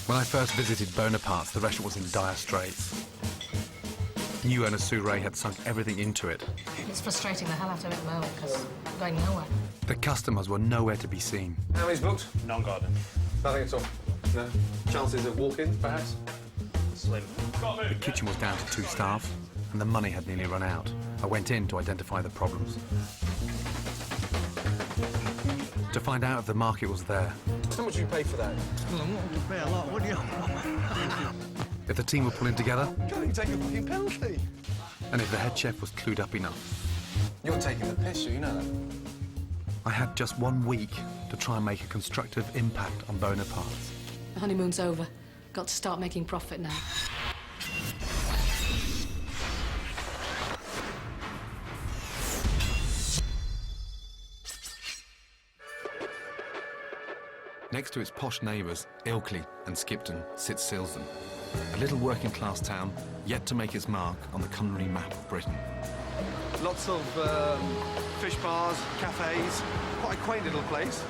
When I first visited Bonapartes, the restaurant was in dire straits. New owner Sue Ray had sunk everything into it. It's frustrating the hell out of it at the moment because we're going nowhere. The customers were nowhere to be seen. How many's booked? None, Gordon. Nothing at all. No. Chances of walk-ins, perhaps? Slim. The kitchen was down to 2 staff, and the money had nearly run out. I went in to identify the problems. To find out if the market was there. How much do you pay for that? Well, I'm not going to pay a lot, would you? If the team were pulling together, Can't you take a fucking penalty? and if the head chef was clued up enough. You're taking the piss, you know that. I had just 1 week to try and make a constructive impact on Bonapartes. The honeymoon's over. Got to start making profit now. Next to its posh neighbours, Ilkley and Skipton, sits Silsden, a little working-class town yet to make its mark on the culinary map of Britain. Lots of fish bars, cafes. Quite a quaint little place.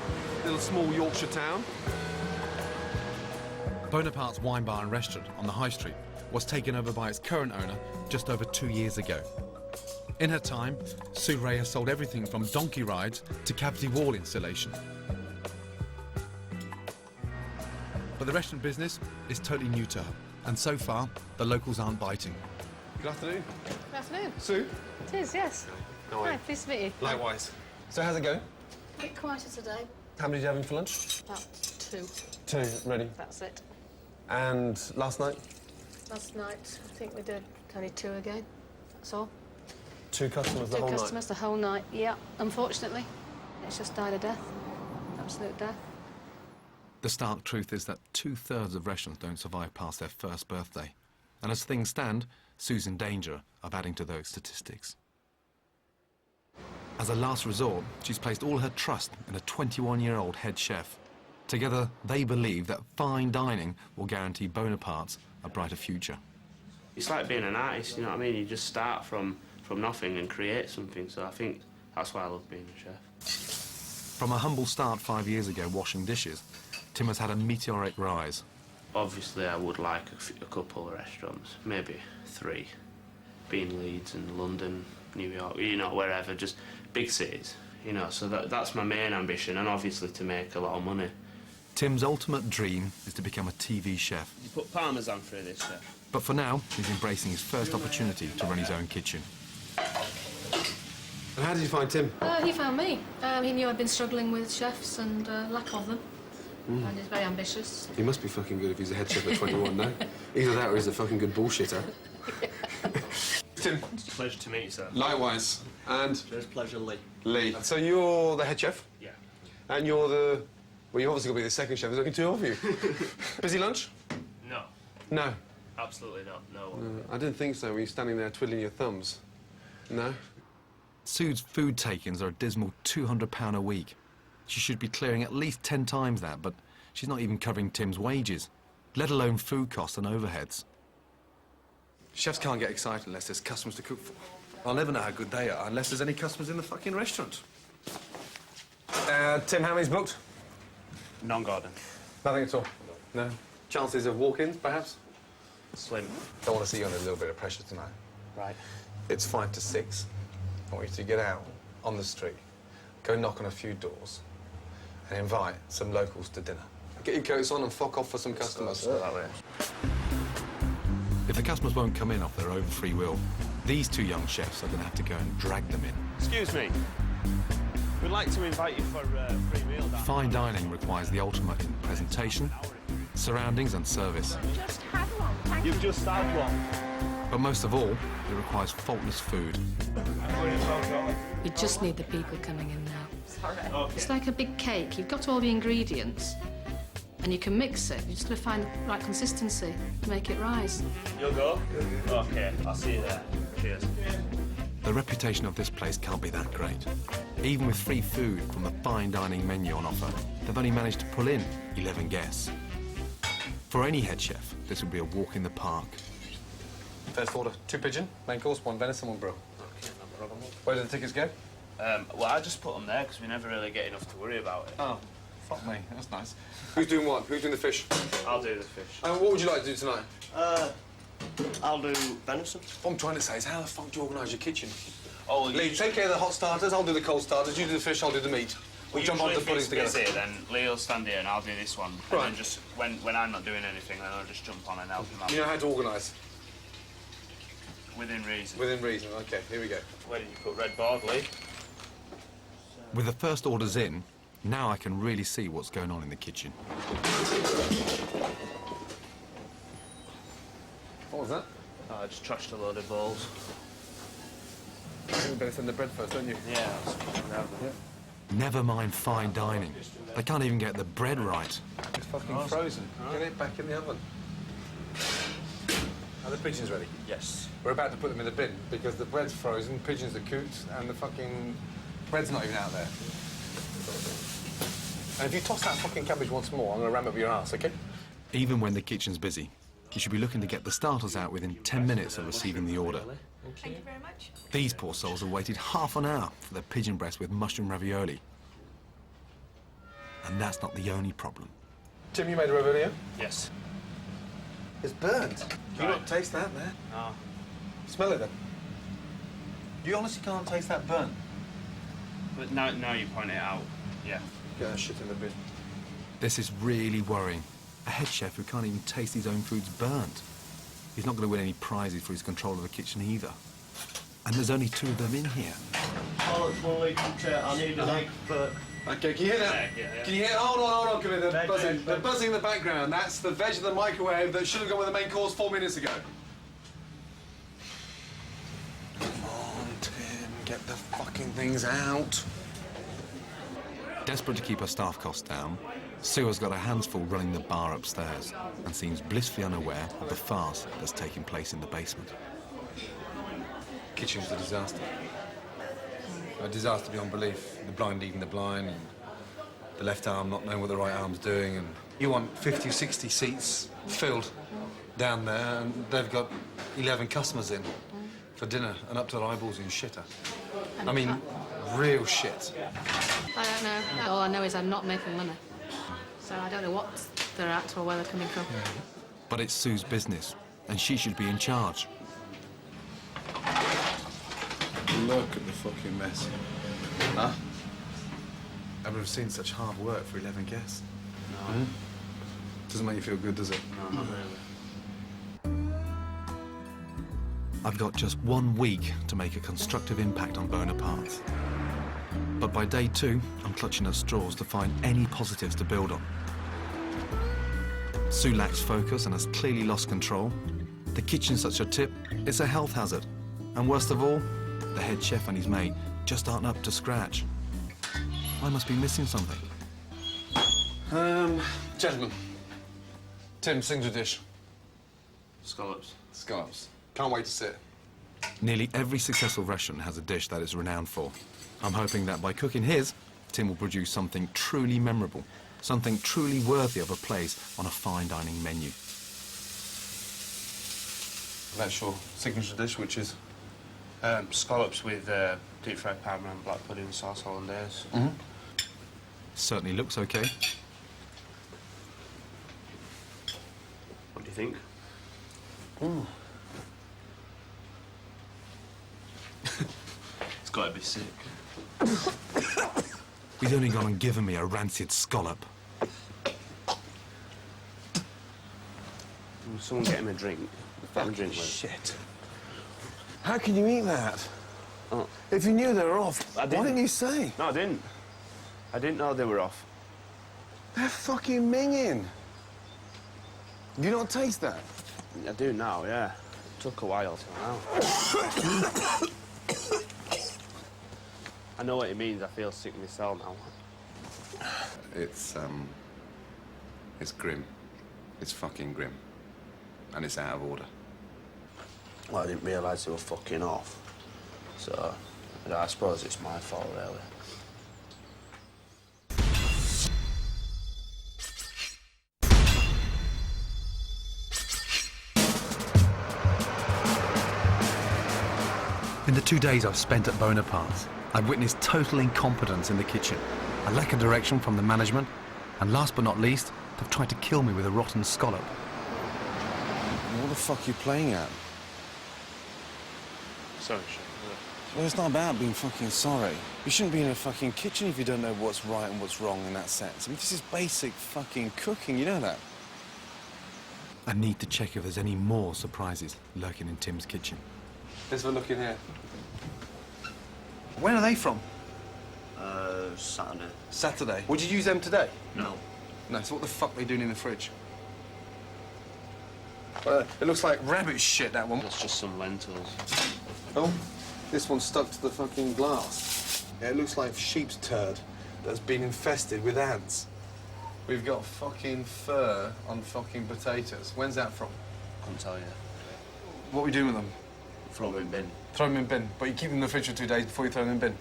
Little small Yorkshire town. Bonaparte's wine bar and restaurant on the High Street was taken over by its current owner just over 2 years ago. In her time, Sue Ray has sold everything from donkey rides to cavity wall installation. But the restaurant business is totally new to her, and so far, the locals aren't biting. Good afternoon. Good afternoon. Sue? It is, yes. How are Hi, you? pleased to meet you. Likewise. So how's it going? A bit quieter today. How many did you have in for lunch? About 2. 2, ready. That's it. And last night? Last night, I think we did only 2 again. That's all. 2 customers the 2 whole customers the whole night. Yeah, unfortunately. It's just died a death. Absolute death. The stark truth is that 2/3 of restaurants don't survive past their first birthday. And as things stand, Sue's in danger of adding to those statistics. As a last resort, she's placed all her trust in a 21-year-old head chef. Together, they believe that fine dining will guarantee Bonapartes a brighter future. It's like being an artist, you know what I mean? You just start from nothing and create something, so I think that's why I love being a chef. From a humble start 5 years ago washing dishes, Tim has had a meteoric rise. Obviously, I would like a couple of restaurants, maybe 3. Being Leeds and London, New York, you know, wherever, just big cities, you know, so that's my main ambition, and obviously to make a lot of money. Tim's ultimate dream is to become a TV chef. You put Parmesan through this, chef? But for now, he's embracing his first opportunity to run his own kitchen. And how did you find Tim? He found me. He knew I'd been struggling with chefs and lack of them. And he's very ambitious. He must be fucking good if he's a head chef at 21, no? Either that or he's a fucking good bullshitter. Tim. Pleasure to meet you, sir. Likewise. And? It's pleasure, Lee. Lee. So you're the head chef? Yeah. And you're the... Well, you're obviously going to be the second chef. There's only 2 of you. Busy lunch? No, No. absolutely not, no. I didn't think so when you're standing there twiddling your thumbs. No? Sue's food take-ins are a dismal £200 a week. She should be clearing at least 10 times that, but she's not even covering Tim's wages, let alone food costs and overheads. Chefs can't get excited unless there's customers to cook for. I'll never know how good they are unless there's any customers in the fucking restaurant. Tim, how many's booked? None, Gordon. Nothing at all? No? Chances of walk-ins, perhaps? Slim. I want to see you under a little bit of pressure tonight. Right. It's 5 to 6. I want you to get out on the street, go knock on a few doors, and invite some locals to dinner. Get your coats on and fuck off for some customers. If the customers won't come in off their own free will, these 2 young chefs are going to have to go and drag them in. Excuse me. We'd like to invite you for a free meal. Fine dining requires the ultimate in presentation, surroundings and service. Just had one, thank You've just had one. But most of all, it requires faultless food. You just need the people coming in now. Okay. It's like a big cake. You've got all the ingredients, and you can mix it. You just got to find the right consistency to make it rise. You'll go? Okay, I'll see you there. Cheers. The reputation of this place can't be that great. Even with free food from the fine dining menu on offer, they've only managed to pull in 11 guests. For any head chef, this would be a walk in the park. First order, 2 pigeon, main course, 1 venison, 1 brill. Okay, no problem. Where do the tickets go? Well, I just put them there because we never really get enough to worry about it. Oh, fuck me, that's nice. Who's doing what? Who's doing the fish? I'll do the fish. And what would you like to do tonight? I'll do venison. What I'm trying to say is, how the fuck do you organise your kitchen? Oh, Lee, take care of the hot starters, I'll do the cold starters, you do the fish, I'll do the meat. We'll jump on the puddings together. Busy, then Lee'll stand here and I'll do this one. Right. And then just, when I'm not doing anything, then I'll just jump on and help him out. You know how to organise? Within reason. Within reason, OK, here we go. Where did you put red board, Lee? With the first orders in, now I can really see what's going on in the kitchen. What was that? I just trashed a load of bowls. You better send the bread first, don't you? Yeah, I'll split it out then. Never mind fine dining. They can't even get the bread right. It's fucking frozen. Get it back in the oven. Are the pigeons ready? Yes. We're about to put them in the bin because the bread's frozen, pigeons are cooked, and the fucking bread's not even out there. And if you toss that fucking cabbage once more, I'm gonna ram up your ass, okay? Even when the kitchen's busy, you should be looking to get the starters out within 10 minutes of receiving the order. Thank you very much. These poor souls have waited half an hour for their pigeon breast with mushroom ravioli. And that's not the only problem. Tim, you made a ravioli? Yes. It's burnt. Can you not taste that, man? No. Smell it then. You honestly can't taste that burnt? But now you point it out. Yeah. Get that shit in the bin. This is really worrying. A head chef who can't even taste his own food's burnt. He's not going to win any prizes for his control of the kitchen either. And there's only 2 of them in here. Bollocks, 1 litre of I need an egg for... Okay, can you hear that? Yeah. Can you hear? Hold on, come here. The Veg, buzzing, veg, the veg. buzzing in the background. That's the veg in the microwave that should have gone with the main course 4 minutes ago. Come on, Tim, get the fucking things out. Desperate to keep her staff costs down, Sue has got her hands full running the bar upstairs and seems blissfully unaware of the farce that's taking place in the basement. Kitchen's a disaster. A disaster beyond belief. The blind eating the blind, and the left arm not knowing what the right arm's doing, and you want 50 or 60 seats filled down there, and they've got 11 customers in for dinner and up to their eyeballs in shitter. I mean, real shit. I don't know. All I know is I'm not making money. So I don't know what they're at or where they're coming from. But it's Sue's business, and she should be in charge. Look at the fucking mess. Huh? I've never seen such hard work for 11 guests. No. Doesn't make you feel good, does it? No, not really. I've got just 1 week to make a constructive impact on Bonapartes. But by day 2, I'm clutching at straws to find any positives to build on. Sue lacks focus and has clearly lost control. The kitchen's such a tip, it's a health hazard. And worst of all, the head chef and his mate just aren't up to scratch. I must be missing something. Gentlemen. Tim, sings a dish. Scallops. Scallops. Can't wait to see it. Nearly every successful restaurant has a dish that it's renowned for. I'm hoping that by cooking his, Tim will produce something truly memorable, something truly worthy of a place on a fine dining menu. That's your signature dish, which is? Scallops with deep fried parma and black pudding sauce hollandaise. Certainly looks okay. What do you think? It's got to be sick. He's only gone and given me a rancid scallop. Someone get him a drink. Get him a drink with. Shit. How can you eat that? Oh. If you knew they were off, I why didn't. didn't you say? No, I didn't. I didn't know they were off. They're fucking minging. Do you not taste that? I do now, yeah. Took a while till now. I know what it means. I feel sick myself now. It's grim. It's fucking grim. And it's out of order. Well, I didn't realise they were fucking off. So, I suppose it's my fault, really. In the 2 days I've spent at Bonapartes, I've witnessed total incompetence in the kitchen, a lack of direction from the management, And last but not least, they've tried to kill me with a rotten scallop. What the fuck are you playing at? Sorry, Chef. Well, it's not about being fucking sorry. You shouldn't be in a fucking kitchen if you don't know what's right and what's wrong in that sense. I mean, this is basic fucking cooking, you know that? I need to check if there's any more surprises lurking in Tim's kitchen. Let's have a look in here. When are they from? Saturday. Saturday. Would you use them today? No. No, so what the fuck are they doing in the fridge? Well, it looks like rabbit shit, that one. That's just some lentils. Oh, this one's stuck to the fucking glass. Yeah, it looks like sheep's turd that's been infested with ants. We've got fucking fur on fucking potatoes. When's that from? Couldn't tell you. What are we doing with them? Throw them in bin. Throw them in bin, but you keep them in the fridge for 2 days before you throw them in bin.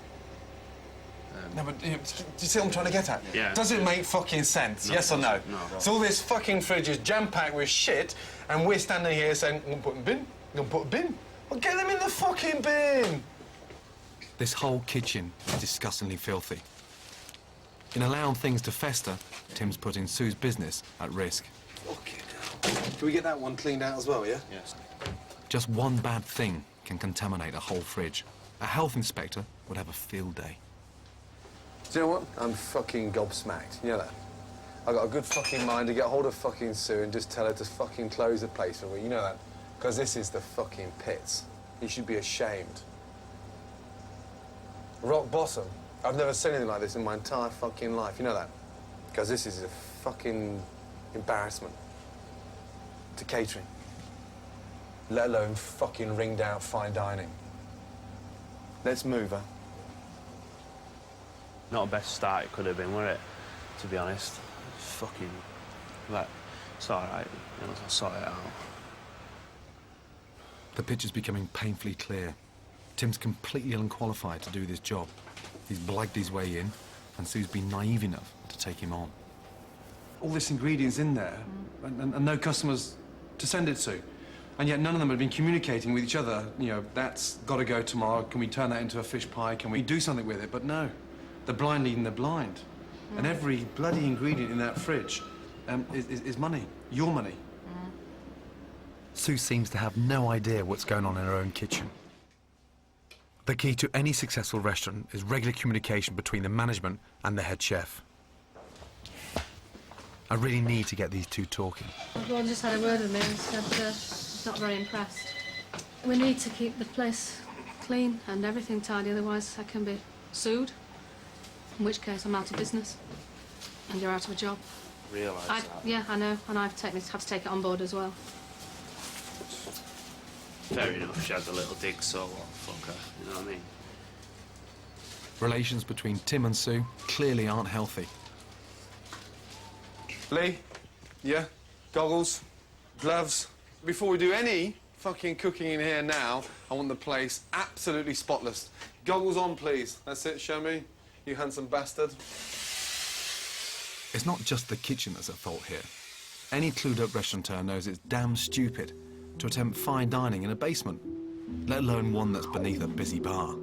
No, but do you see what I'm trying to get at? Yeah. Does it make fucking sense? No, Yes or no? no. So all this fucking fridge is jam-packed with shit, and we're standing here saying, I'm gonna put them in bin, I'm gonna put a bin. Well, get them in the fucking bin! This whole kitchen is disgustingly filthy. In allowing things to fester, Tim's putting Sue's business at risk. Fucking hell. Can we get that one cleaned out as well, yeah? Yes. Just one bad thing can contaminate a whole fridge. A health inspector would have a field day. Do you know what? I'm fucking gobsmacked. You know that? I've got a good fucking mind to get hold of fucking Sue and just tell her to fucking close the place for me. You know that? Because this is the fucking pits. You should be ashamed. Rock bottom. I've never seen anything like this in my entire fucking life. You know that? Because this is a fucking embarrassment to catering. Let alone fucking ringed out fine dining. Let's move, huh? Not the best start it could have been, were it? To be honest. Fucking... Like, it's all right. You know, I'll sort it out. The picture's becoming painfully clear. Tim's completely unqualified to do this job. He's blagged his way in, and Sue's been naive enough to take him on. All this ingredients in there, and no customers to send it to. And yet none of them have been communicating with each other. You know, that's got to go tomorrow. Can we turn that into a fish pie? Can we do something with it? But no, they're blind leading the blind. And every bloody ingredient in that fridge is money, your money. Sue seems to have no idea what's going on in her own kitchen. The key to any successful restaurant is regular communication between the management and the head chef. I really need to get these two talking. Well, I just had a word with me and said he's not very impressed. We need to keep the place clean and everything tidy, otherwise I can be sued, in which case I'm out of business and you're out of a job. Realise that. Yeah, I know, and I've had to take it on board as well. Fair enough, she had a little dig, so what, fuck her, you know what I mean? Relations between Tim and Sue clearly aren't healthy. Lee, yeah, goggles, gloves. Before we do any fucking cooking in here now, I want the place absolutely spotless. Goggles on, please. That's it, show me, you handsome bastard. It's not just the kitchen that's at fault here. Any clued-up restaurateur knows it's damn stupid to attempt fine dining in a basement, let alone one that's beneath a busy bar.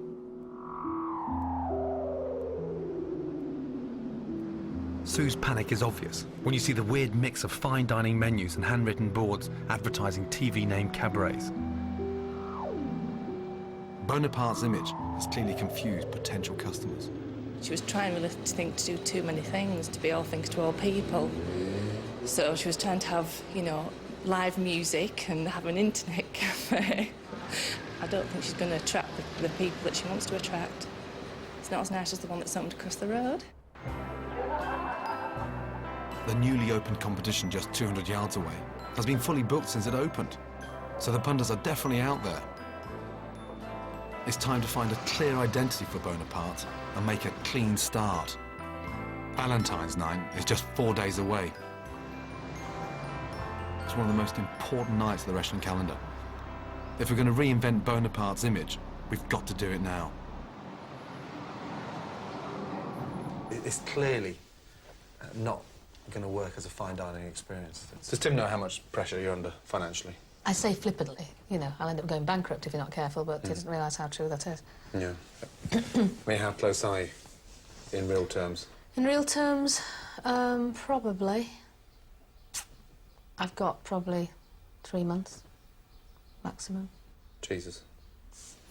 Sue's panic is obvious when you see the weird mix of fine dining menus and handwritten boards advertising TV-named cabarets. Bonapartes' image has clearly confused potential customers. She was trying really to think to do too many things, to be all things to all people. So she was trying to have, you know, live music and have an internet cafe. I don't think she's going to attract the people that she wants to attract. It's not as nice as the one that's opened across the road. The newly opened competition just 200 yards away has been fully booked since it opened, so the punters are definitely out there. It's time to find a clear identity for Bonaparte and make a clean start. Valentine's night is just 4 days away. It's one of the most important nights of the restaurant calendar. If we're going to reinvent Bonaparte's image, we've got to do it now. It's clearly not going to work as a fine dining experience. Does Tim know how much pressure you're under financially? I say flippantly, you know, I'll end up going bankrupt if you're not careful, but he doesn't realise how true that is. Yeah. I mean, how close are you in real terms? In real terms, probably. I've got probably 3 months, maximum. Jesus.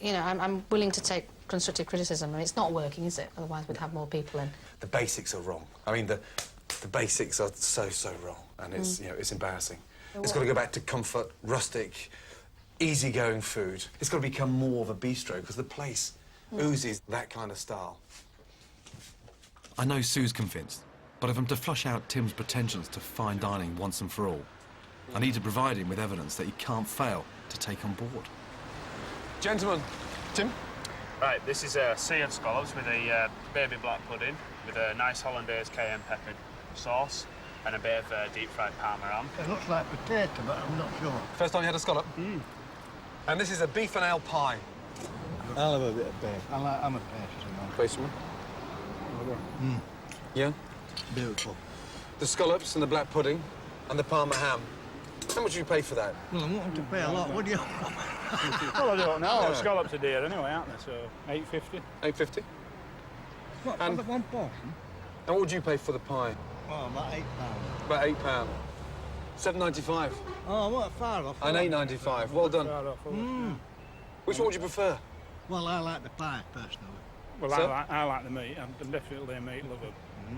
You know, I'm willing to take constructive criticism. I mean, it's not working, is it? Otherwise we'd have more people in. The basics are wrong. I mean, the basics are so wrong, and it's, you know, it's embarrassing. It's got to go back to comfort, rustic, easygoing food. It's got to become more of a bistro, because the place oozes that kind of style. I know Sue's convinced, but if I'm to flush out Tim's pretensions to fine dining once and for all, I need to provide him with evidence that he can't fail to take on board. Gentlemen, Tim? Right, this is a sea of scallops with a baby black pudding, with a nice hollandaise cayenne pepper sauce, and a bit of deep-fried Parma ham. It looks like potato, but I'm not sure. First time you had a scallop? And this is a beef and ale pie. I'll have a bit of beef. I'm a pastry man. Pastry. Yeah? Beautiful. The scallops and the black pudding and the Parma ham. How much do you pay for that? Well, I'm wanting to pay a lot, would you? Well, I don't know. Scallops are dear anyway, aren't they? So, $8.50. $8.50? What, And- for the one portion? And what would you pay for the pie? Oh, about £8. About £8. $7.95. Oh, what, far off. And $8.95. Well done. Fair enough. Which one would you prefer? Well, I like the pie, personally. Well, Sir? I like the meat. I'm definitely a meat lover.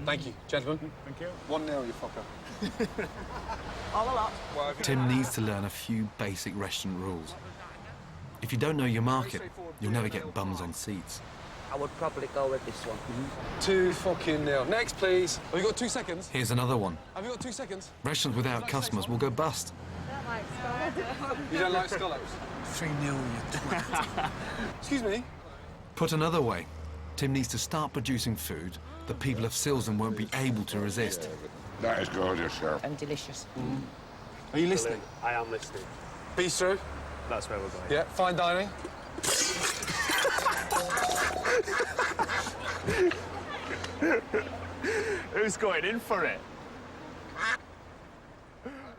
Thank you, gentlemen. Thank you. 1-0, you fucker. Tim needs to learn a few basic restaurant rules. If you don't know your market, you'll never get bums on seats. I would probably go with this one. 2-0. Next, please. Have you got 2 seconds? Here's another one. Have you got 2 seconds? Restaurants without customers will go bust. You don't like scallops? 3-0, you twat. Excuse me? Put another way, Tim needs to start producing food the people of Silsden won't be able to resist. That is gorgeous, sir. And delicious. Are you listening? I am listening. Bistro? That's where we're going. Yeah. Fine dining? Who's going in for it?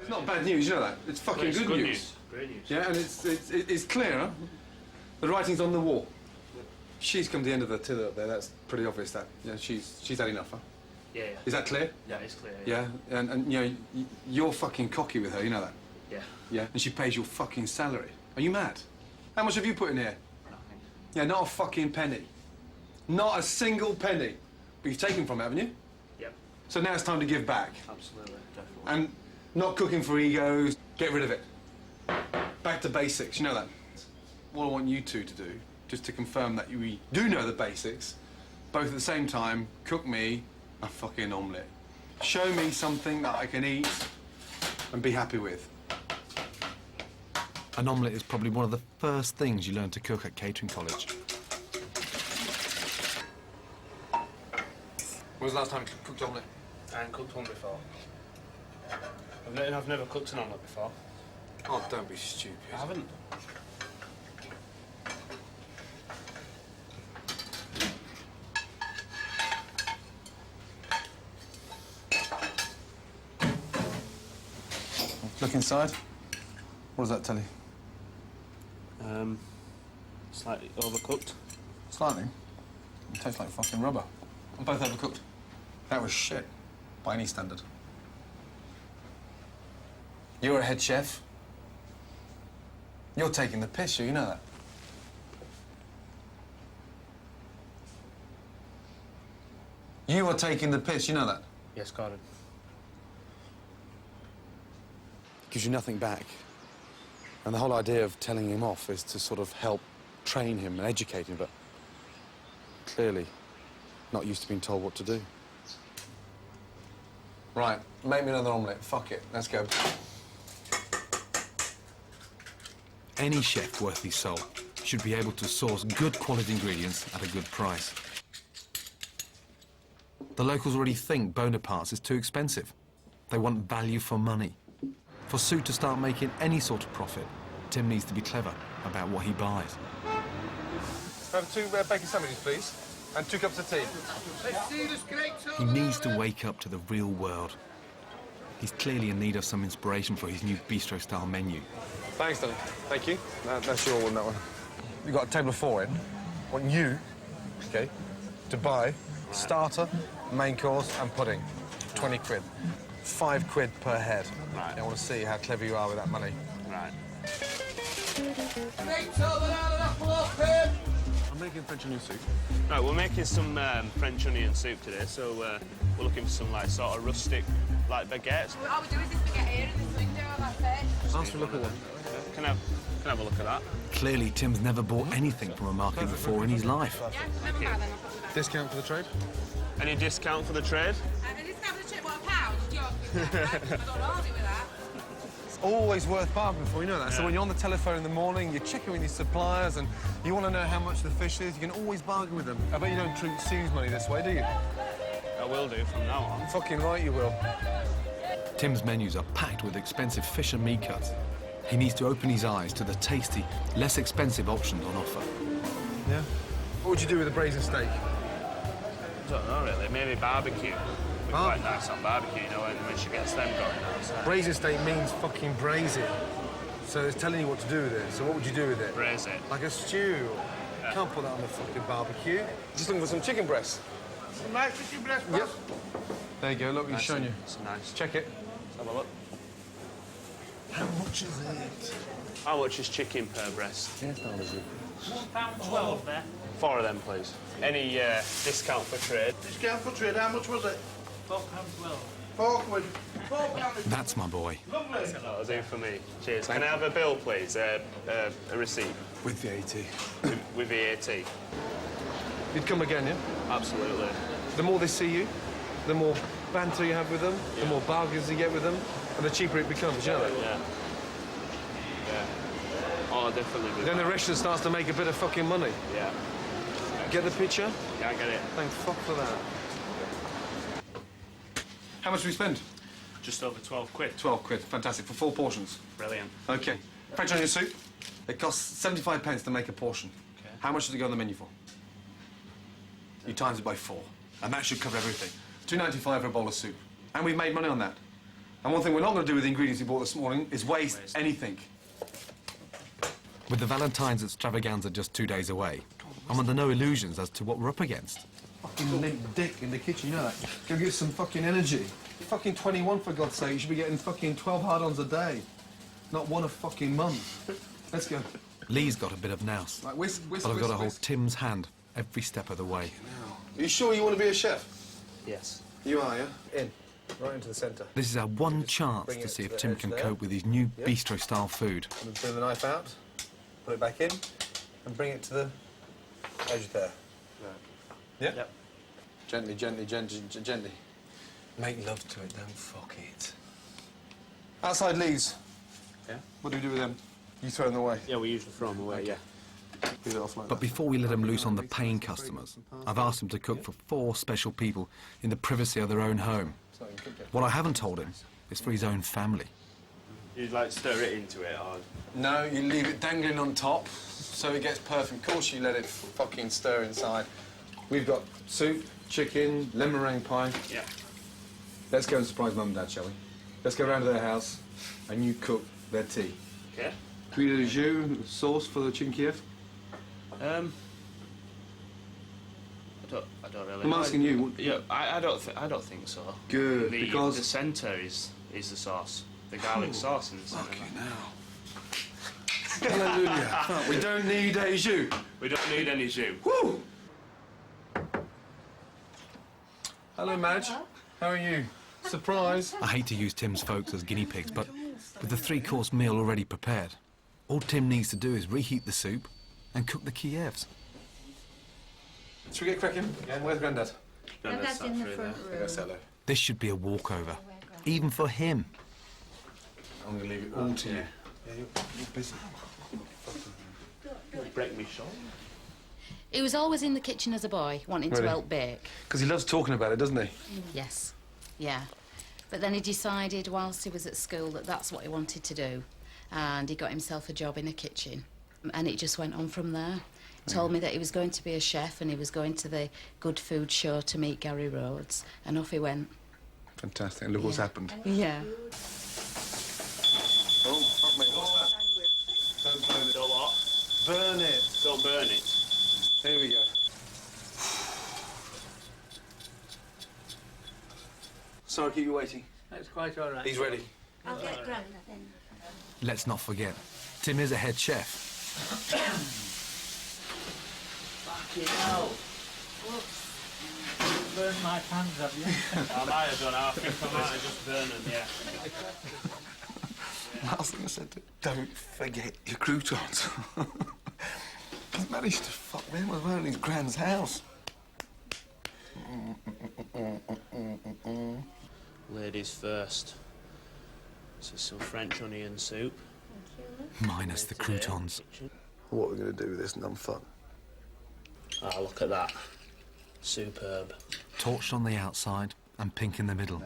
It's not bad news, you know that. It's fucking It's good good news. news. Great news. Yeah, and it's clearer. The writing's on the wall. She's come to the end of the till up there. That's pretty obvious. That she's had enough. Huh? Yeah. Is that clear? Yeah, it's clear. Yeah. And you know you're fucking cocky with her. You know that. Yeah. Yeah. And she pays your fucking salary. Are you mad? How much have you put in here? Nothing. Yeah, not a fucking penny. Not a single penny. But you've taken from it, haven't you? Yep. So now it's time to give back. Absolutely. Definitely. And not cooking for egos. Get rid of it. Back to basics. You know that. What I want you two to do, just to confirm that we do know the basics, both at the same time, cook me a fucking omelette. Show me something that I can eat and be happy with. An omelette is probably one of the first things you learn to cook at catering college. When was the last time you cooked omelette? I haven't cooked one before. I've never cooked an omelette before. Oh, don't be stupid. I haven't. Look inside. What does that tell you? Slightly overcooked. Slightly. It tastes like fucking rubber. And both overcooked. That was shit, by any standard. You're a head chef. You're taking the piss, you know that. You are taking the piss, you know that. Yes, Gordon. Gives you nothing back. And the whole idea of telling him off is to sort of help train him and educate him, but clearly not used to being told what to do. Right, make me another omelette. Fuck it, let's go. Any chef worth his salt should be able to source good quality ingredients at a good price. The locals already think Bonapartes is too expensive. They want value for money. For Sue to start making any sort of profit, Tim needs to be clever about what he buys. Have 2 bacon sandwiches, please, and 2 cups of tea. He needs to wake up to the real world. He's clearly in need of some inspiration for his new bistro-style menu. Thanks, Danny. Thank you. That's your one, that one. You've got a table of 4 in. I want you, okay, to buy starter, main course and pudding. 20 quid. 5 quid per head. Right. I want to see how clever you are with that money. Right. I'm making French onion soup. Right, we're making some French onion soup today, so we're looking for some like sort of rustic, like baguettes. All we do is this baguette here in this window, that's it. Ask for a look at one. Can I have a look at that? Clearly, Tim's never bought anything from a market before in his life. Yeah, never mind then, I'll put it back. Discount for the trade? Any discount for the trade? And this time the trip, what, £1? I don't know, I'll do with that. It's always worth bargaining for, you know that? So Yeah. when you're on the telephone in the morning, you're checking with your suppliers and you want to know how much the fish is, you can always bargain with them. I bet you don't treat Sue's money this way, do you? I will do from now on. Fucking right you will. Tim's menus are packed with expensive fish and meat cuts. He needs to open his eyes to the tasty, less expensive options on offer. Yeah? What would you do with a braised steak? I don't know really, maybe barbecue. Be quite nice on barbecue, you know, when she gets them going outside. Braised steak means fucking braise it. So it's telling you what to do with it. So what would you do with it? Braise it. Like a stew. Yeah. Can't put that on the fucking barbecue. Just looking for some chicken breasts. Some nice chicken breast, Yep. There you go, look, he's showing you. It's nice. Check it. Let's have a look. How much is it? How much is chicken per breast? £1.12 there. 4 of them, please. Any discount for trade? Discount for trade, how much was it? £4.12. 4 quid. £4. That's my boy. Lovely. That'll do for me. Cheers. Can I have a bill, please? A receipt With VAT. with VAT. You'd come again, yeah? Absolutely. The more they see you, the more banter you have with them, the more bargains you get with them, and the cheaper it becomes, you know that? Yeah. Yeah. Oh, definitely. Then the restaurant starts to make a bit of fucking money. Yeah. Get the picture? Yeah, I get it. Thank fuck for that. How much do we spend? Just over 12 quid. 12 quid. Fantastic. For 4 portions. Brilliant. OK. French onion soup. It costs 75 pence to make a portion. Okay. How much does it go on the menu for? You times it by 4. And that should cover everything. £2.95 for a bowl of soup. And we've made money on that. And one thing we're not going to do with the ingredients we bought this morning is waste anything. With the Valentine's extravaganza just 2 days away, I'm under no illusions as to what we're up against. Fucking limp dick in the kitchen, you know that? Go get some fucking energy. You're fucking 21, for God's sake. You should be getting fucking 12 hard-ons a day. Not one a fucking month. Let's go. Lee's got a bit of nous, Right, whisk, whisk, but I've got to whisk, hold whisk. Tim's hand every step of the way. Are you sure you want to be a chef? Yes. You are, yeah? In. Right into the centre. This is our one chance bring to it see to if the Tim edge can there. cope with his new Yep. bistro-style food. Bring the knife out, put it back in, and bring it to the edge there. Yeah? Yep. Gently, gently, gently, gently. Make love to it, don't fuck it. Outside leaves. Yeah. What do we do with them? You throw them away. Yeah, we usually throw them away, yeah. Leave it off like But that. before we let him loose on the paying customers, I've asked him to cook for 4 special people in the privacy of their own home. So you cook it. What I haven't told him is for his own family. You'd like stir it into it, or No, you leave it dangling on top so it gets perfect. Of course you let it fucking stir inside. We've got soup, chicken, lemon meringue pie. yeah. Let's go and surprise Mum and Dad, shall we? Let's go round to their house and you cook their tea. Okay. Cuit de jus, sauce for the chicken Kiev. I don't really. I'm asking you. What... Yeah, I don't think so. Good, The because... centre is the sauce, the garlic sauce in the centre. Fucking hell. Hallelujah. We don't need a jus. We don't need any jus. Woo! Hello, Madge. How are you? Surprise. I hate to use Tim's folks as guinea pigs, but with the 3-course meal already prepared, all Tim needs to do is reheat the soup and cook the Kievs. Should we get cracking? Yeah. Where's Grandad? That's in the front room. Go say hello. This should be a walkover, even for him. I'm going to leave it all to you. Yeah, you're busy. Break me short. He was always in the kitchen as a boy, wanting Really? to help bake. Because he loves talking about it, doesn't he? Yes, yeah. But then he decided whilst he was at school that that's what he wanted to do. And he got himself a job in a kitchen. And it just went on from there. He told me that he was going to be a chef and he was going to the Good Food Show to meet Gary Rhodes. And off he went. Fantastic. And look what's happened. Yeah. Oh, fuck, mate, what's that? Don't burn it. Don't what? Burn it. Don't burn it. Here we go. Sorry to keep you waiting. That's quite all right. He's ready. I'll get Grandad then. Let's not forget, Tim is a head chef. Fucking hell. Whoops. You've burned my pans, have you? I might have done. I think I might have just burned them, yeah. Last thing I said to don't forget your croutons. He's managed to fuck them as well in his grand's house. Ladies first. This is some French onion soup. Minus the croutons. What are we going to do with this numbfuck? Ah, look at that. Superb. Torched on the outside and pink in the middle.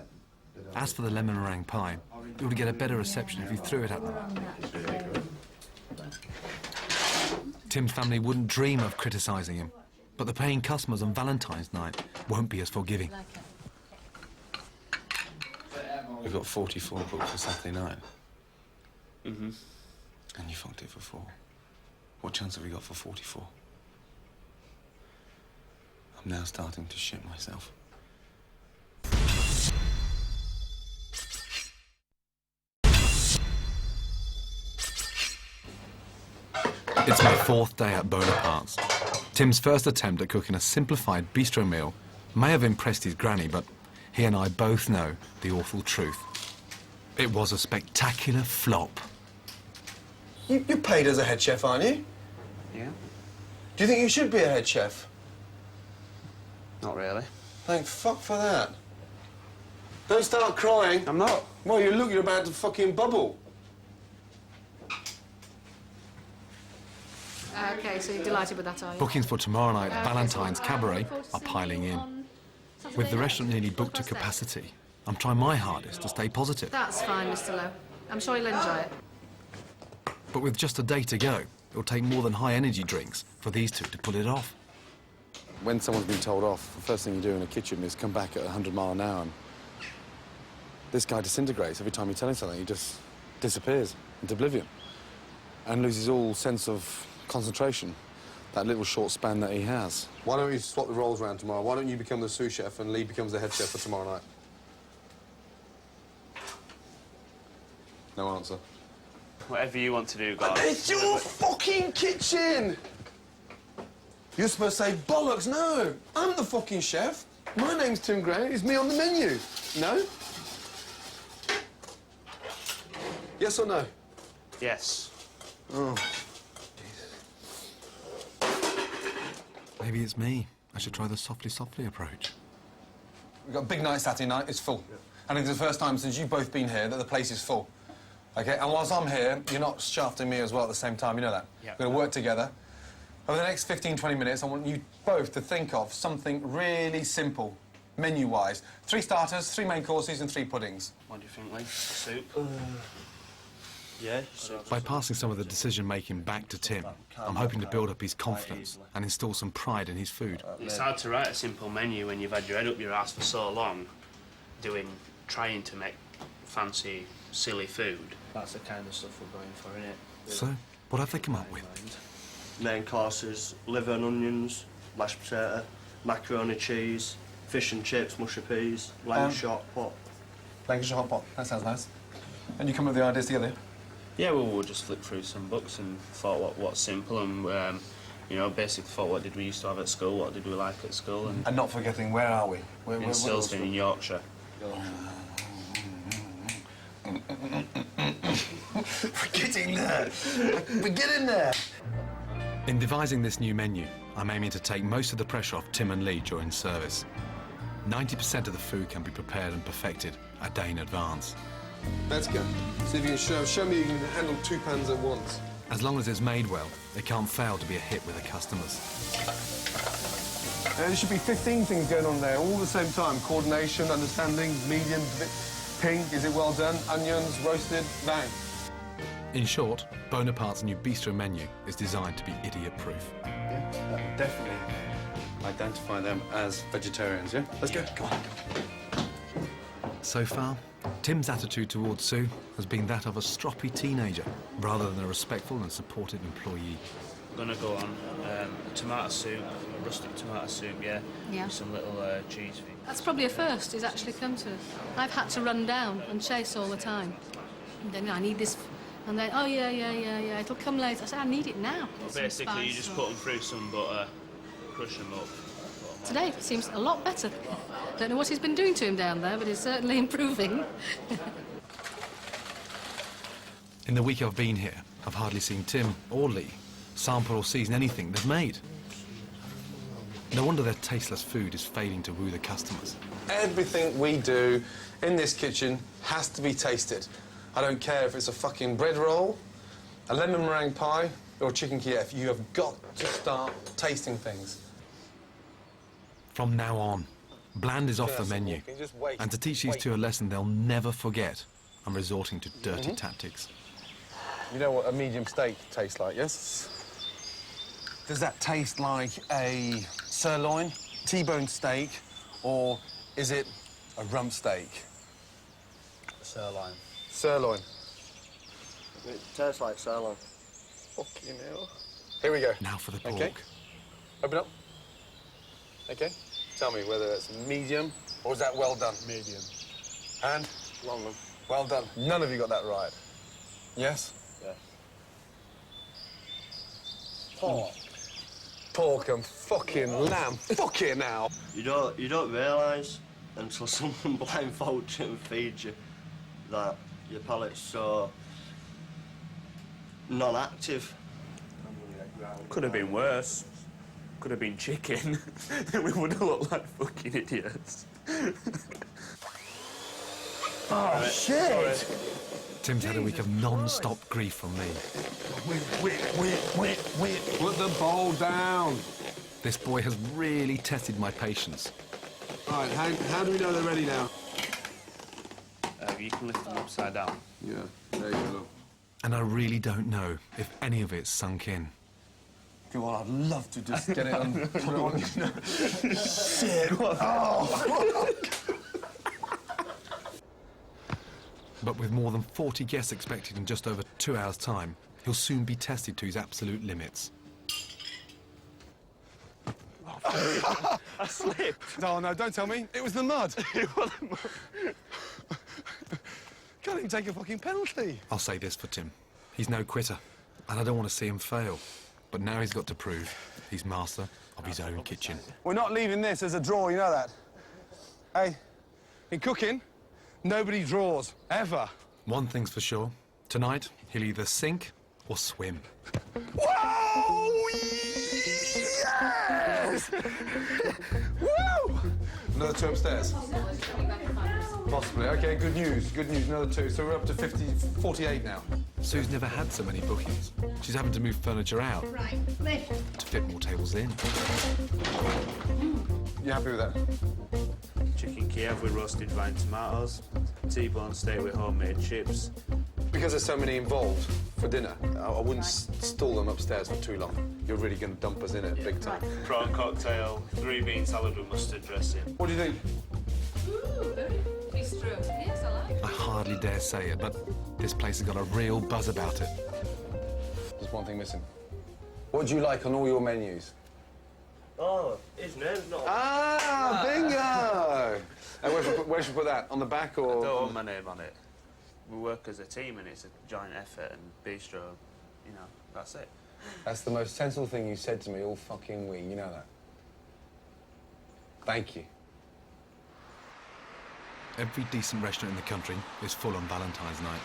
As for the lemon meringue pie, it would get a better reception if you threw it at them. Tim's family wouldn't dream of criticising him, but the paying customers on Valentine's night won't be as forgiving. We've got 44 booked for Saturday night. Mm-hmm. And you fucked it for 4. What chance have we got for 44? I'm now starting to shit myself. It's my 4th day at Bonapartes. Tim's first attempt at cooking a simplified bistro meal may have impressed his granny, but he and I both know the awful truth. It was a spectacular flop. You're paid as a head chef, aren't you? Yeah. Do you think you should be a head chef? Not really. Thank fuck for that. Don't start crying. I'm not. Well, you're about to fucking bubble. Okay, so you're delighted with that, are you? Bookings for tomorrow night Valentine's Cabaret are piling in. With the restaurant nearly booked to capacity, I'm trying my hardest to stay positive. That's fine, Mr. Lowe. I'm sure you'll enjoy it. But with just a day to go, it'll take more than high-energy drinks for these two to pull it off. When someone's been told off, the first thing you do in a kitchen is come back at 100 miles an hour. And this guy disintegrates every time you tell him something. He just disappears into oblivion and loses all sense of concentration, that little short span that he has. Why don't we swap the roles around tomorrow? Why don't you become the sous chef and Lee becomes the head chef for tomorrow night? No answer. Whatever you want to do, guys. It's your fucking kitchen! You're supposed to say, bollocks, no! I'm the fucking chef. My name's Tim Grant, it's me on the menu. No? Yes or no? Yes. Oh. Maybe it's me. I should try the softly approach. We've got a big night Saturday night, it's full. And it's the first time since you've both been here that the place is full. OK, and whilst I'm here, you're not shafting me as well at the same time, you know that? Yeah. We're going to work together. Over the next 15, 20 minutes, I want you both to think of something really simple, menu-wise. 3 starters, 3 main courses and 3 puddings. What do you think, Lee? Soup? Yeah, soup. By passing some of the decision-making back to Tim, I'm hoping to build up his confidence and install some pride in his food. It's hard to write a simple menu when you've had your head up your ass for so long, trying to make fancy, silly food. That's the kind of stuff we're going for, innit? So, what have they come up with? Main courses, liver and onions, mashed potato, macaroni cheese, fish and chips, mushy peas, Lancashire hot pot. Lancashire hot pot, that sounds nice. And you come up with the ideas together? Yeah, well, we'll just flick through some books and thought what's simple and, you know, basically thought what did we used to have at school, what did we like at school. And not forgetting, where are we? In Silsden in Yorkshire. We're getting there! We're getting there! In devising this new menu, I'm aiming to take most of the pressure off Tim and Lee during service. 90% of the food can be prepared and perfected a day in advance. Let's go. See if you can show me you can handle 2 pans at once. As long as it's made well, it can't fail to be a hit with the customers. There should be 15 things going on there all at the same time. Coordination, understanding, medium, pink, is it well done? Onions, roasted, bang. In short, Bonaparte's new bistro menu is designed to be idiot-proof. Yeah, that would definitely identify them as vegetarians, yeah? Let's go. Come on. So far, Tim's attitude towards Sue has been that of a stroppy teenager, rather than a respectful and supportive employee. I'm gonna go on a tomato soup, a rustic tomato soup, yeah, Yeah. with some little cheese things. That's probably a first he's actually come to us. I've had to run down and chase all the time. And then I need this, and then, oh yeah, it'll come later. I said, I need it now. Well, Some basically, you spice just or- put them through some butter, crush them up. Today it seems a lot better. Don't know what he's been doing to him down there, but he's certainly improving. In the week I've been here, I've hardly seen Tim or Lee sample or season anything they've made. No wonder their tasteless food is failing to woo the customers. Everything we do in this kitchen has to be tasted. I don't care if it's a fucking bread roll, a lemon meringue pie, or a chicken Kiev. You have got to start tasting things. From now on, bland is off the menu. Can you just wait? And to teach these two a lesson they'll never forget, I'm resorting to dirty tactics. You know what a medium steak tastes like, yes? Does that taste like a sirloin, T-bone steak, or is it a rump steak? Sirloin. Sirloin. It tastes like sirloin. Fucking hell. Here we go. Now for the pork. Okay. Open up. Okay. Tell me whether it's medium or is that well done? Medium. And? Well done. Well done. None of you got that right. Yes? Yeah. Pork. Pork and fucking lamb. Fucking hell. You don't realise until someone blindfolds you and feeds you that your palate's so non-active. Could have been worse. Could have been chicken. We would have looked like fucking idiots. Oh, shit! Tim's had a week of non-stop grief from me. Put the bowl down. This boy has really tested my patience. All right, how do we know they're ready now? You can lift them upside down. Yeah, there you go. And I really don't know if any of it's sunk in. Come on, I'd love to just get it and put it on. Shit! Oh! But with more than 40 guests expected in just over 2 hours' time, he'll soon be tested to his absolute limits. I slipped. No, don't tell me. It was the mud. Can't even take a fucking penalty. I'll say this for Tim. He's no quitter, and I don't want to see him fail. But now he's got to prove he's master of his own kitchen. We're not leaving this as a draw, you know that? Hey, in cooking, nobody draws, ever. One thing's for sure. Tonight, he'll either sink or swim. Whoa! Yes! Woo! Another two upstairs. Possibly. Okay, good news. Good news. Another two. So we're up to 48 now. Sue's never had so many bookings. She's having to move furniture out to fit more tables in. You happy with that? Chicken Kiev with roasted vine tomatoes, T-bone steak with homemade chips. Because there's so many involved for dinner, I wouldn't stall them upstairs for too long. You're really going to dump us in it big time. Prawn cocktail, 3-bean salad with mustard dressing. What do you think? Ooh, very bistro. Yes, I like I hardly dare say it, but this place has got a real buzz about it. There's one thing missing. What do you like on all your menus? Oh, his name's not... Ah, bingo! And where should we put that? On the back or...? I don't want my name on it. We work as a team and it's a joint effort and bistro, you know, that's it. That's the most sensible thing you said to me all fucking week, you know that? Thank you. Every decent restaurant in the country is full on Valentine's night.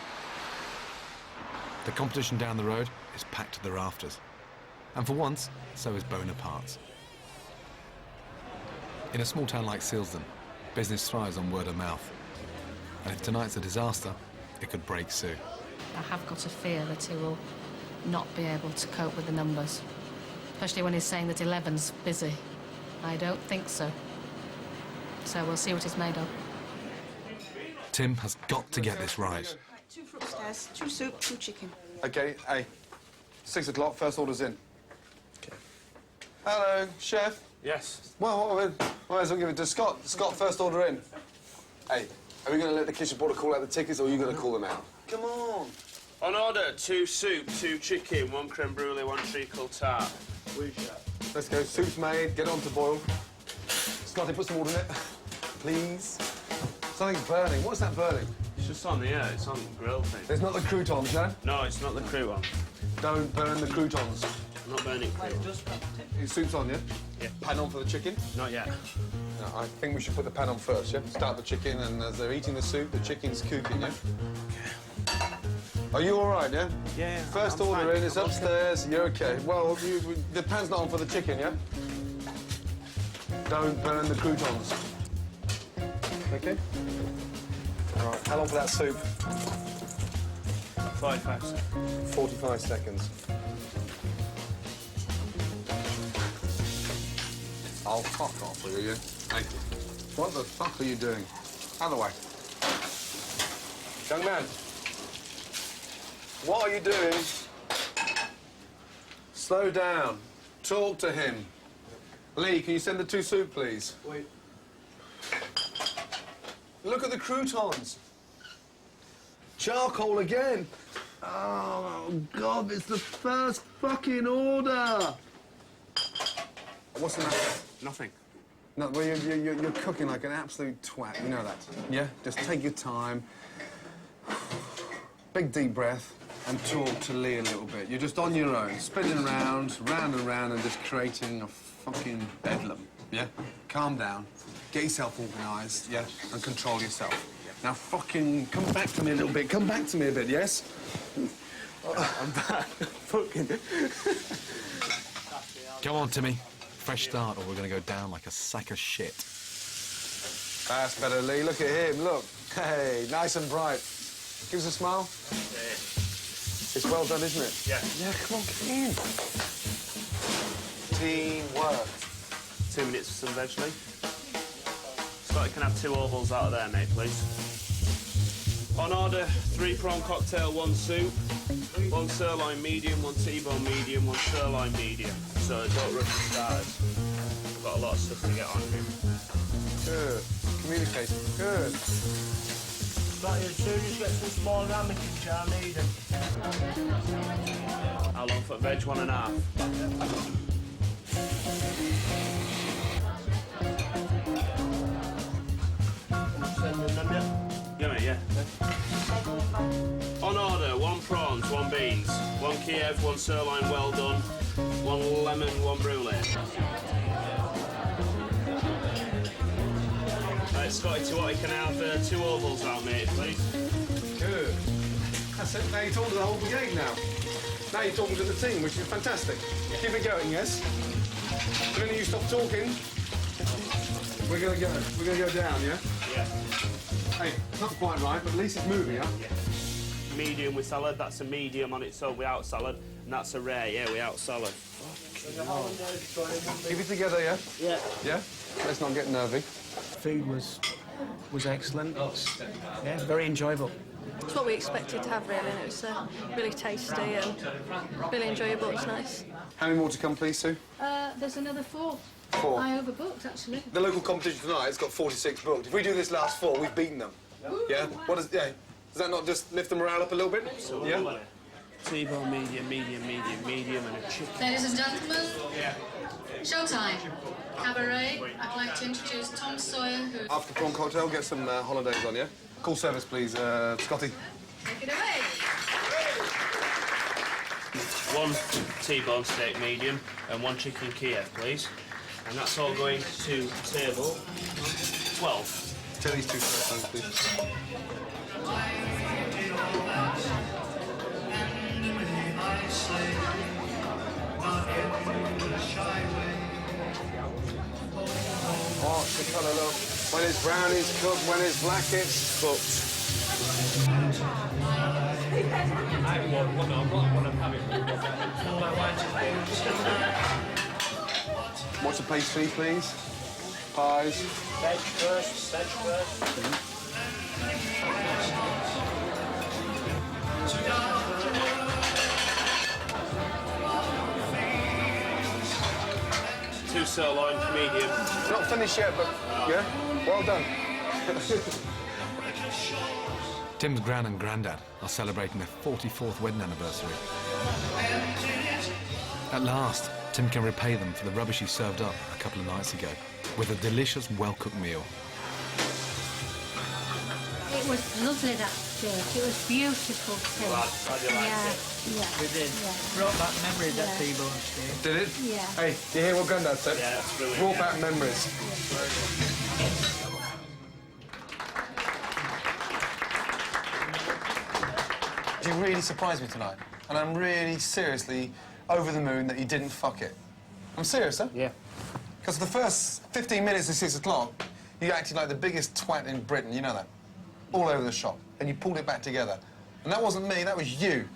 The competition down the road is packed to the rafters. And for once, so is Bonapartes. In a small town like Silsden, business thrives on word of mouth. And if tonight's a disaster, it could break Sue. I have got a fear that he will not be able to cope with the numbers, especially when he's saying that 11's busy. I don't think so. So we'll see what he's made of. Tim has got to get this right. 2 for upstairs, 2 soup, 2 chicken. Okay, hey. 6 o'clock, first order's in. Okay. Hello, chef. Yes. Well, might as well give it to Scott. Scott, first order in. Hey, are we going to let the kitchen porter call out the tickets or are you going to call them out? Come on. On order, 2 soup, 2 chicken, 1 creme brulee, 1 treacle tart. Let's go. Soup's made. Get on to boil. Scotty, put some water in it, please. Something's burning. What's that burning? It's just on the air. It's on the grill thing. It's not the croutons, no? No, it's not the crouton. Don't burn the croutons. I'm not burning croutons. Your soup's on, yeah? Yeah. Pan on for the chicken? Not yet. No, I think we should put the pan on first, yeah? Start the chicken, and as they're eating the soup, the chicken's cooking, yeah? Are you all right, yeah? Yeah. First I'm order fine. in, it's upstairs, you're okay. Well, the pan's not on for the chicken, yeah? Don't burn the croutons. Okay? All right, how long for that soup? 45 seconds. 45 seconds. I'll fuck off, will you? Thank you. What the fuck are you doing? Out of the way. Young man. What are you doing? Slow down. Talk to him. Lee, can you send the 2 soup, please? Wait. Look at the croutons. Charcoal again. Oh, God, it's the first fucking order. What's the matter? Nothing. No, well, you're cooking like an absolute twat. You know that. Yeah? Just take your time. Big deep breath and talk to Lee a little bit. You're just on your own, spinning round and round, and just creating a fucking bedlam. Yeah? Calm down. Get yourself organised, yeah? And control yourself. Now fucking come back to me a little bit. Come back to me a bit, yes? I'm back. Fucking. Go on, Timmy. Fresh start, or we're going to go down like a sack of shit. That's better, Lee. Look at him, look. Hey, nice and bright. Give us a smile. It's well done, isn't it? Yeah. Yeah, come on, get in. Teamwork. 2 minutes for some veg, Lee. Scotty can have 2 ovals out of there, mate, please. On order, 3 prawn cocktail, 1 soup, 1 sirloin medium, 1 T-bone medium, 1 sirloin medium. So don't rush the starters. We've got a lot of stuff to get on here. Good. Communicate. Good. Scotty, as soon as you get some small ramekins, I need them. How long for veg? 1.5. Sending them, yeah? Yeah, mate, yeah. On order, 1 prawns, 1 beans, 1 Kiev, 1 sirloin well done, 1 lemon, 1 brulee. Right, Scotty to what he can have 2 ovals out, mate, please. Good. That's it. Now you're talking to the whole brigade now. Now you're talking to the team, which is fantastic. Keep it going, yes? The minute you stop talking, we're gonna go. We're gonna go down, yeah? Yeah. Hey, it's not quite right, but at least it's moving, yeah? Medium with salad, that's a medium on its own without salad, and that's a rare, yeah, without salad. Keep it together, yeah? Yeah. Yeah? Let's not get nervy. Food was excellent. Yeah, very enjoyable. It's what we expected to have, really, and it was really tasty and really enjoyable. It's nice. How many more to come, please, Sue? There's another 4. 4. I overbooked, actually. The local competition tonight has got 46 booked. If we do this last 4, we've beaten them. Yeah? What is? Yeah. Does that not just lift the morale up a little bit? Yeah. T-bone medium, medium, medium, medium, and a chicken. Ladies and gentlemen, showtime. Cabaret, I'd like to introduce Tom Sawyer, who... After prawn cocktail, get some holidays on, yeah? Call service, please, Scotty. Take it away. 1 T-bone steak medium and 1 chicken Kiev, please. And that's all going to table 12. Tell these 2 first, please. Oh, the colour, look. When it's brown, it's cooked. When it's black, it's cooked. What's a pastry, please? Pies. Veg first, veg first. Two sirloin, medium. Not finished yet, but yeah, well done. Tim's gran and grandad are celebrating their 44th wedding anniversary. At last, Tim can repay them for the rubbish he served up a couple of nights ago with a delicious, well-cooked meal. It was lovely, that church. It was beautiful, Tim. Glad you liked it. Yeah. We did. Yeah. Brought back memories Yeah. at T-Bone Steve. Did it? Yeah. Hey, do you hear what Grandad said? Yeah, that's brilliant. Brought back memories. You really surprised me tonight. And I'm really seriously over the moon that you didn't fuck it. I'm serious, sir. Yeah. Because the first 15 minutes of 6 o'clock, you acted like the biggest twat in Britain, you know that? All over the shop. And you pulled it back together. And that wasn't me, that was you.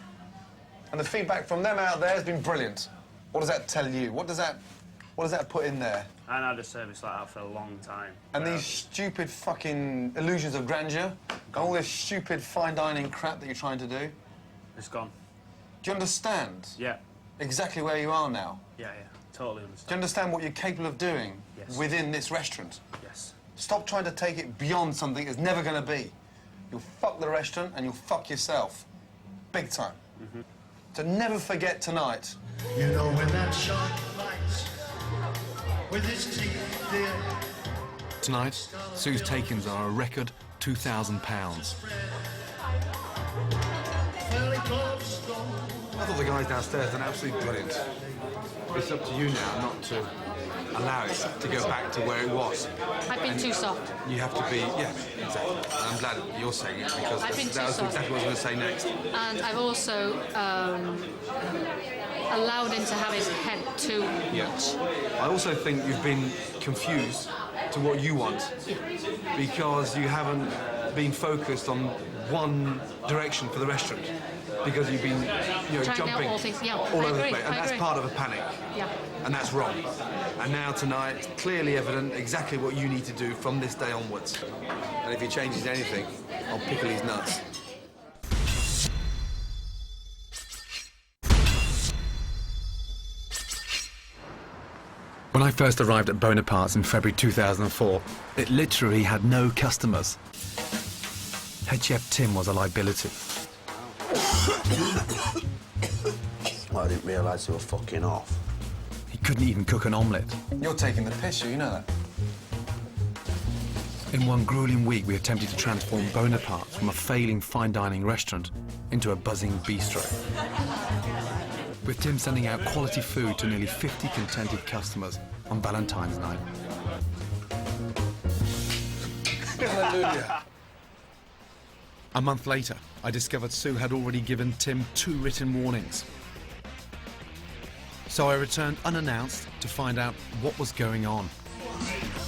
And the feedback from them out there has been brilliant. What does that tell you? What does that put in there? I haven't had a service like that for a long time. And these stupid fucking illusions of grandeur, and all this stupid fine dining crap that you're trying to do. It's gone. Do you understand? Yeah. Exactly where you are now. Yeah, totally Do you understand. understand what you're capable of doing Yes. within this restaurant? Yes. Stop trying to take it beyond something it's never going to be. You'll fuck the restaurant and you'll fuck yourself. Big time. So never forget tonight. You know when that shark bites with his teeth, dear. Tonight, Sue's takings are a record £2,000. I thought the guys downstairs done absolutely brilliant. It's up to you now not to allow it to go back to where it was. I've been too soft. You have to be, yeah, exactly. And I'm glad you're saying it because I've been that was too soft. exactly what I was going to say next. And I've also allowed him to have his head too much. I also think you've been confused to what you want because you haven't been focused on one direction for the restaurant because you've been, Trying out jumping all things, yeah, all I over the agree, place, and I that's agree. part of a panic. Yeah. And that's wrong. And now tonight, it's clearly evident exactly what you need to do from this day onwards. And if he changes anything, I'll pickle his nuts. When I first arrived at Bonapartes in February 2004, it literally had no customers. Head chef Tim was a liability. I didn't realise they were fucking off. He couldn't even cook an omelette. You're taking the piss, you know that. In one grueling week, we attempted to transform Bonapartes from a failing fine dining restaurant into a buzzing bistro. With Tim sending out quality food to nearly 50 contented customers on Valentine's night. Hallelujah. A month later, I discovered Sue had already given Tim 2 written warnings. So I returned unannounced to find out what was going on.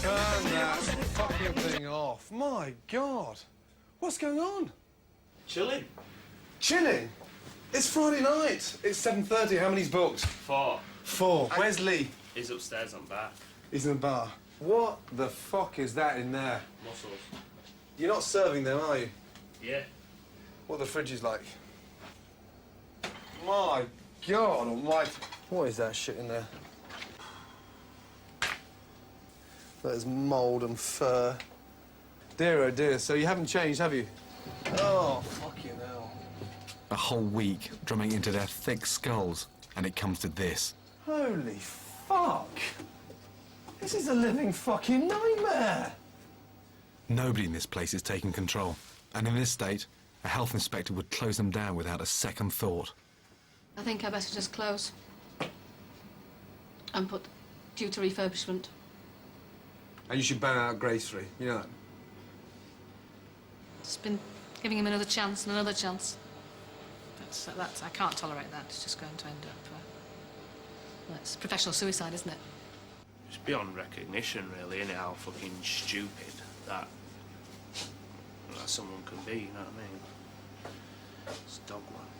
Turn that fucking thing off. My God. What's going on? Chilling. Chilling? It's Friday night. It's 7:30. How many's booked? 4. 4. Where's Lee? He's upstairs on back. He's in the bar. What the fuck is that in there? Muscles. You're not serving them, are you? Yeah. What the fridge is like? My God almighty. What is that shit in there? There's mould and fur. Dear, oh dear. So you haven't changed, have you? Oh, fucking hell. A whole week drumming into their thick skulls, and it comes to this. Holy fuck. This is a living fucking nightmare. Nobody in this place is taking control, and in this state, a health inspector would close them down without a second thought. I think I better just close and put due to refurbishment. And you should burn out gracefully, you know that? Just been giving him another chance and another chance. That's I can't tolerate that. It's just going to end up. Well, it's professional suicide, isn't it? It's beyond recognition, really, isn't it? How fucking stupid that someone can be, you know what I mean? It's dogland.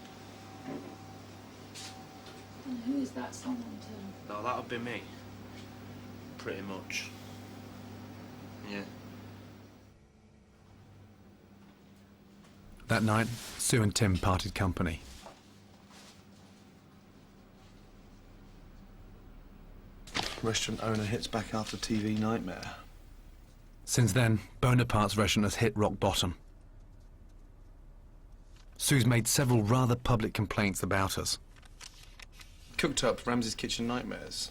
And who is that someone to? No, that would be me. Pretty much. Yeah. That night, Sue and Tim parted company. Restaurant owner hits back after TV nightmare. Since then, Bonaparte's restaurant has hit rock bottom. Sue's made several rather public complaints about us. Cooked up Ramsay's kitchen nightmares.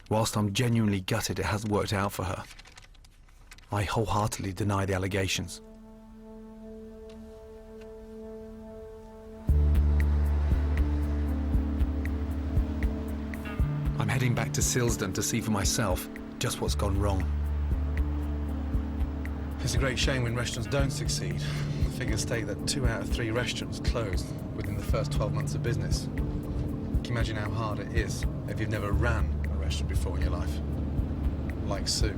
Whilst I'm genuinely gutted it hasn't worked out for her, I wholeheartedly deny the allegations. I'm heading back to Silsden to see for myself just what's gone wrong. It's a great shame when restaurants don't succeed. The figures state that 2 out of 3 restaurants closed within the first 12 months of business. Can you imagine how hard it is if you've never ran a restaurant before in your life? Like Sue.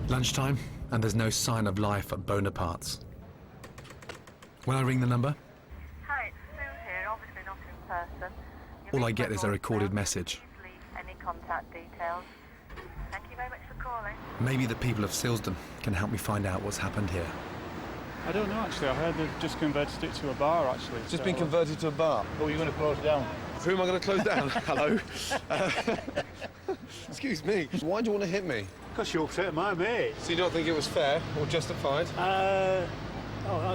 Lunchtime, and there's no sign of life at Bonapartes. When I ring the number, Hi, it's Sue here, obviously not in person. all I get is a recorded message. Please leave any contact details. Thank you very much for calling. Maybe the people of Silsden can help me find out what's happened here. I don't know, actually. I heard they've just converted it to a bar, actually. Just been converted to a bar. Oh, you're going to close down? Who am I going to close down? Hello? Excuse me. Why do you want to hit me? Because you upset my mate. So you don't think it was fair or justified? I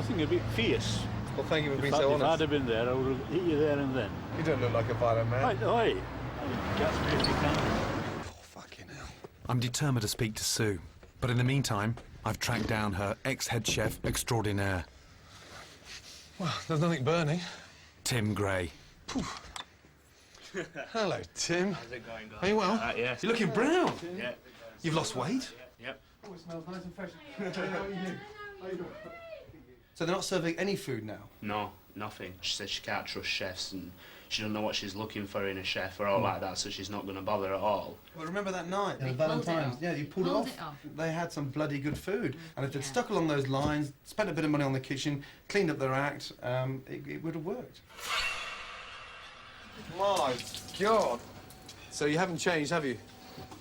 think a bit fierce. Well, thank you for being In fact, so if honest. I'd have been there, I would have hit you there and then. You don't look like a violent man. Right, oi. Catch me if you can. I'm determined to speak to Sue, but in the meantime, I've tracked down her ex-head chef extraordinaire. Well, there's nothing burning. Tim Gray. Hello, Tim. How's it going, guys? Are you well? Yes. You're looking brown. Yeah. You've lost weight? Yep. Oh, it smells nice and fresh. How are you? So they're not serving any food now? No, nothing. She said she can't trust chefs and she doesn't know what she's looking for in a chef or all like that, so she's not going to bother at all. Well, remember that night? They Valentine's. pulled it off. Yeah, you pulled Pulled it it off. They had some bloody good food. And if they'd Yeah. stuck along those lines, spent a bit of money on the kitchen, cleaned up their act, it would have worked. My God. So you haven't changed, have you?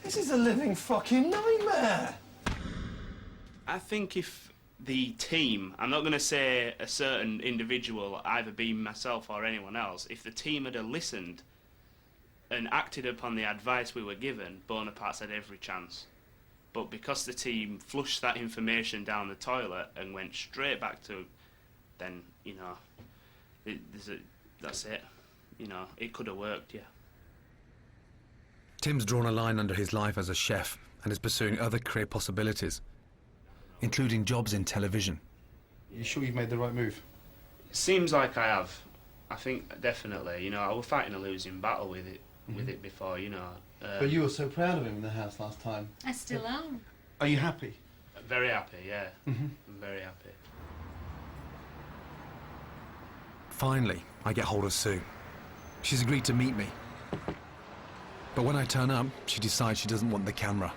This is a living fucking nightmare. I think if the team, I'm not going to say a certain individual, either being myself or anyone else, if the team had listened and acted upon the advice we were given, Bonapartes had every chance. But because the team flushed that information down the toilet and went straight back to, then, you know, that's it. You know, it could have worked, yeah. Tim's drawn a line under his life as a chef and is pursuing other career possibilities, including jobs in television. You sure you've made the right move? Seems like I have. I think definitely. You know, I was fighting a losing battle with it before. You know. But you were so proud of him in the house last time. I still am. Are you happy? Very happy, yeah. Mhm. I'm very happy. Finally, I get hold of Sue. She's agreed to meet me. But when I turn up, she decides she doesn't want the camera.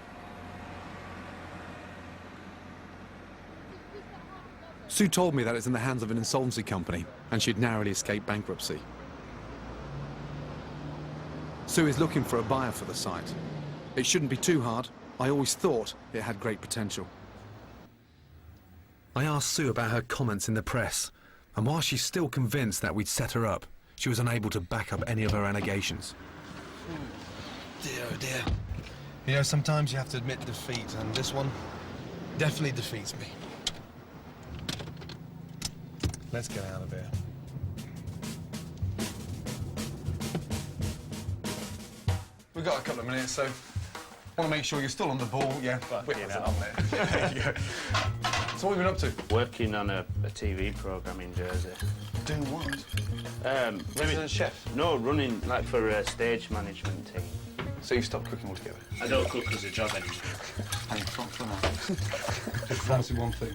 Sue told me that it's in the hands of an insolvency company and she'd narrowly escaped bankruptcy. Sue is looking for a buyer for the site. It shouldn't be too hard. I always thought it had great potential. I asked Sue about her comments in the press, and while she's still convinced that we'd set her up, she was unable to back up any of her allegations. Dear, oh dear. You know, sometimes you have to admit defeat, and this one definitely defeats me. Let's get out of here. We've got a couple of minutes, so want to make sure you're still on the ball. Yeah, wait, that's it, up there. There you go. So what have you been up to? Working on a TV programme in Jersey. Doing what? Resident chef? No, running like for a stage management team. So you stopped cooking altogether? I don't cook as a job anymore. Hang on, for now. Just promise you one thing.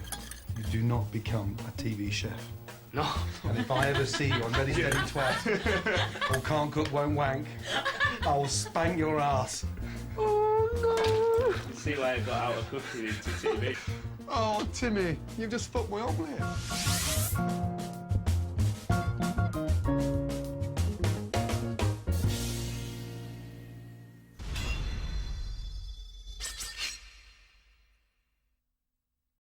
You do not become a TV chef. No. And if I ever see you on Ready Steady Twat or Can't Cook Won't Wank, I'll spank your ass. Oh no! See why I got out of cooking into TV. Oh, Timmy, you've just fucked my omelette.